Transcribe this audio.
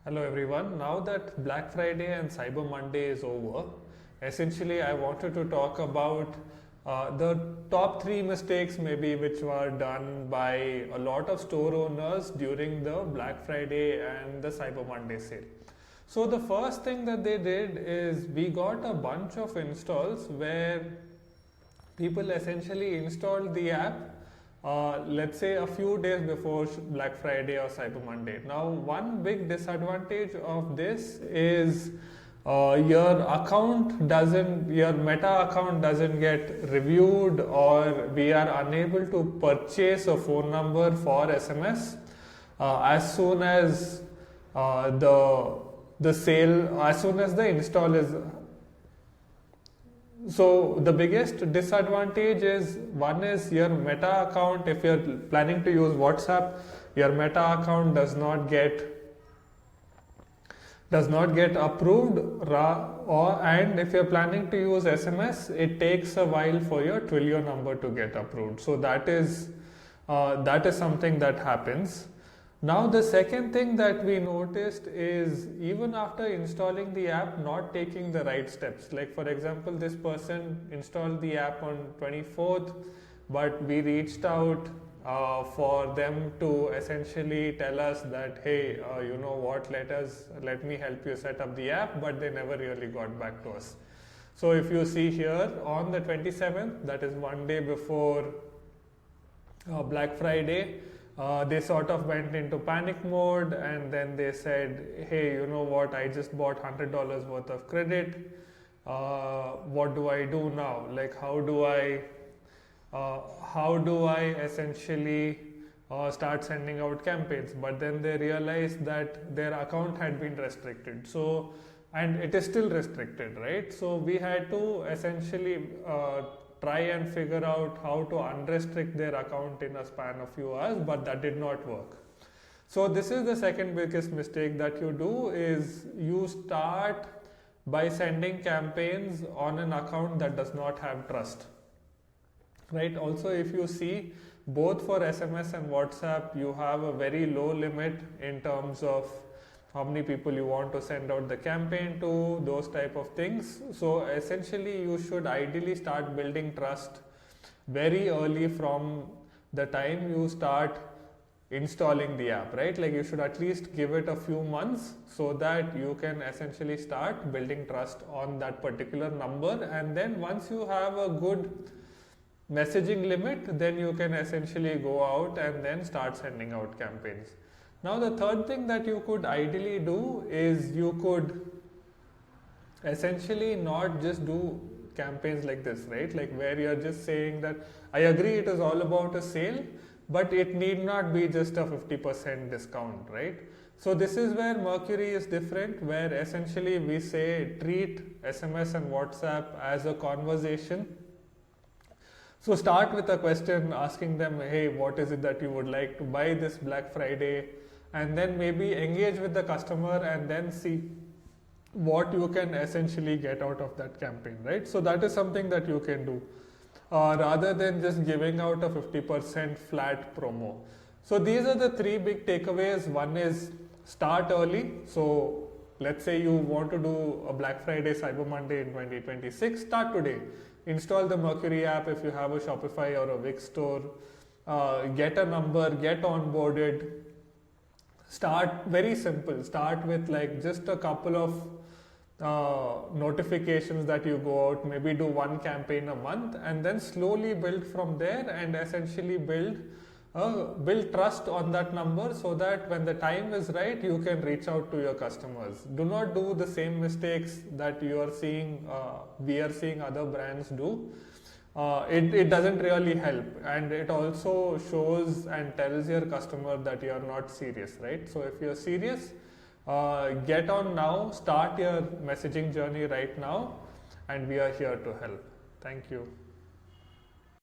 Hello everyone. Now that Black Friday and Cyber Monday is over, essentially I wanted to talk about the top three mistakes maybe which were done by a lot of store owners during the Black Friday and the Cyber Monday sale. So the first thing that they did is we got a bunch of installs where people essentially installed the app, let's say a few days before Black Friday or Cyber Monday. Now, one big disadvantage of this is your Meta account doesn't get reviewed, or we are unable to purchase a phone number for SMS as soon as as soon as the install is. So the biggest disadvantage is, one is your Meta account. If you're planning to use WhatsApp, your Meta account does not get approved, and if you're planning to use SMS, it takes a while for your Twilio number to get approved. So that is something that happens. Now the second thing that we noticed is, even after installing the app, not taking the right steps. Like for example, this person installed the app on 24th, but we reached out for them to essentially tell us that, hey, you know what, let me help you set up the app, but they never really got back to us. So if you see here, on the 27th, that is one day before Black Friday, they sort of went into panic mode, and then they said, hey, you know what, I just bought $100 worth of credit. What do I do now? Like, how do I essentially start sending out campaigns? But then they realized that their account had been restricted. So, and it is still restricted, right? So we had to essentially try and figure out how to unrestrict their account in a span of few hours, but that did not work. So this is the second biggest mistake that you do, is you start by sending campaigns on an account that does not have trust, right? Also, if you see, both for SMS and WhatsApp, you have a very low limit in terms of how many people you want to send out the campaign to, those type of things. So essentially, you should ideally start building trust very early from the time you start installing the app, right? Like, you should at least give it a few months so that you can essentially start building trust on that particular number. And then once you have a good messaging limit, then you can essentially go out and then start sending out campaigns. Now the third thing that you could ideally do is, you could essentially not just do campaigns like this, right? Like, where you're just saying that, I agree it is all about a sale, but it need not be just a 50% discount, right? So this is where Mercuri is different, where essentially we say treat SMS and WhatsApp as a conversation. So start with a question asking them, hey, what is it that you would like to buy this Black Friday? And then maybe engage with the customer and then see what you can essentially get out of that campaign, right? So that is something that you can do rather than just giving out a 50% flat promo. So these are the three big takeaways. One is, start early. So let's say you want to do a Black Friday, Cyber Monday in 2026, start today. Install the Mercuri app if you have a Shopify or a Wix store. Get a number, get onboarded. Start very simple. Start with like just a couple of notifications that you go out, maybe do one campaign a month, and then slowly build from there, and essentially build trust on that number, so that when the time is right, you can reach out to your customers. Do not do the same mistakes that we are seeing other brands do. It doesn't really help, and it also shows and tells your customer that you are not serious, right? So if you're serious, get on now, start your messaging journey right now, and we are here to help. Thank you.